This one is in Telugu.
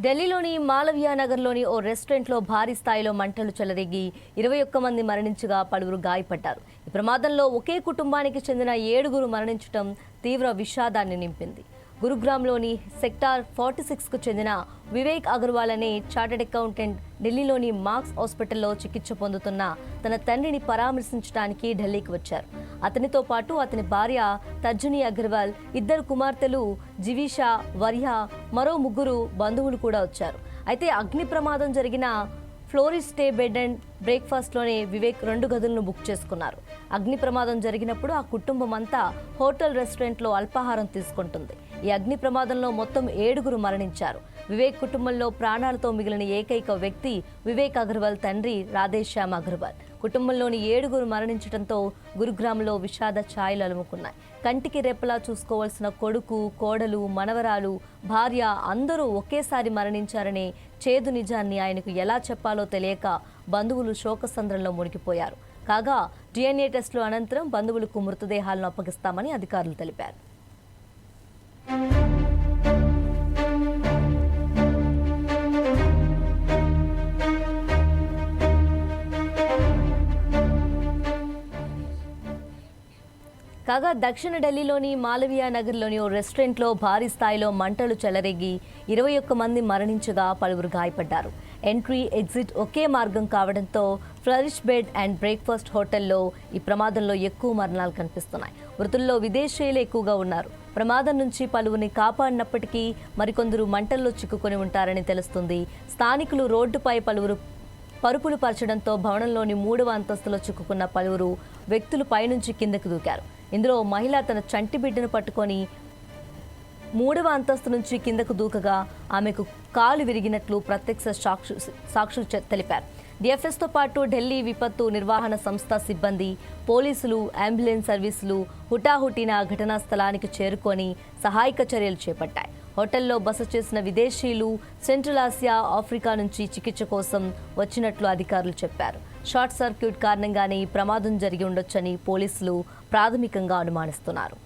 ఢిల్లీలోని మాలవియా నగర్లోని ఓ రెస్టారెంట్లో భారీ స్థాయిలో మంటలు చెలరేగి 21 మంది మరణించగా పలువురు గాయపడ్డారు. ఈ ప్రమాదంలో ఒకే కుటుంబానికి చెందిన 7గురు మరణించడం తీవ్ర విషాదాన్ని నింపింది. గురుగ్రామ్లోని సెక్టార్ 46కు చెందిన వివేక్ అగర్వాల్ అనే చార్టెడ్ అకౌంటెంట్ ఢిల్లీలోని మార్క్స్ హాస్పిటల్లో చికిత్స పొందుతున్న తన తండ్రిని పరామర్శించడానికి ఢిల్లీకి వచ్చారు. అతనితో పాటు అతని భార్య తర్జుని అగర్వాల్, 2 కుమార్తెలు జివిషా, వర్య, మరో 3 బంధువులు కూడా వచ్చారు. అయితే అగ్ని ప్రమాదం జరిగిన ఫ్లోరిస్ స్టే బెడ్ అండ్ బ్రేక్ఫాస్ట్లోనే వివేక్ 2 గదులను బుక్ చేసుకున్నారు. అగ్ని ప్రమాదం జరిగినప్పుడు ఆ కుటుంబం అంతా హోటల్ రెస్టారెంట్లో అల్పాహారం తీసుకుంటుంది. ఈ అగ్ని ప్రమాదంలో మొత్తం 7గురు మరణించారు. వివేక్ కుటుంబంలో ప్రాణాలతో మిగిలిన ఏకైక వ్యక్తి వివేక్ అగర్వాల్ తండ్రి రాధేశ్యామ్ అగర్వాల్. కుటుంబంలోని 7గురు మరణించడంతో గురుగ్రామ్లో విషాద ఛాయలు అలుముకున్నాయి. కంటికి రెప్పలా చూసుకోవాల్సిన కొడుకు, కోడలు, మనవరాలు, భార్య అందరూ ఒకేసారి మరణించారనే చేదు నిజాన్ని ఆయనకు ఎలా చెప్పాలో తెలియక బంధువులు శోకసంద్రంలో మునిగిపోయారు. కాగా DNA టెస్టుల అనంతరం బంధువులకు మృతదేహాలను అప్పగిస్తామని అధికారులు తెలిపారు. కాగా దక్షిణ ఢిల్లీలోని మాలవియా నగర్లోని ఓ రెస్టారెంట్లో భారీ స్థాయిలో మంటలు చెలరేగి 21 మంది మరణించగా పలువురు గాయపడ్డారు. ఎంట్రీ, ఎగ్జిట్ ఒకే మార్గం కావడంతో ఫ్లరిష్ బెడ్ అండ్ బ్రేక్ఫాస్ట్ హోటల్లో ఈ ప్రమాదంలో ఎక్కువ మరణాలు కనిపిస్తున్నాయి. మృతుల్లో విదేశీయులు ఎక్కువగా ఉన్నారు. ప్రమాదం నుంచి పలువురిని కాపాడినప్పటికీ మరికొందరు మంటల్లో చిక్కుకొని ఉంటారని తెలుస్తుంది. స్థానికులు రోడ్డుపై పరుపులు పరచడంతో భవనంలోని 3వ అంతస్తులో చిక్కుకున్న పలువురు వ్యక్తులు పైనుంచి కిందకు దూకారు. ఇందులో మహిళ తన చంటి బిడ్డను పట్టుకొని 3వ అంతస్తు నుంచి కిందకు దూకగా ఆమెకు కాలు విరిగినట్లు ప్రత్యక్ష సాక్షులు తెలిపారు. DFSతో పాటు ఢిల్లీ విపత్తు నిర్వహణ సంస్థ సిబ్బంది, పోలీసులు, అంబులెన్స్ సర్వీసులు హుటాహుటిన ఘటనా స్థలానికి చేరుకొని సహాయక చర్యలు చేపట్టాయి. హోటల్లో బస చేసిన విదేశీయులు సెంట్రల్ ఆసియా, ఆఫ్రికా నుంచి చికిత్స కోసం వచ్చినట్లు అధికారులు చెప్పారు. షార్ట్ సర్క్యూట్ కారణంగానే ఈ ప్రమాదం జరిగి ఉండొచ్చని పోలీసులు ప్రాథమికంగా అనుమానిస్తున్నారు.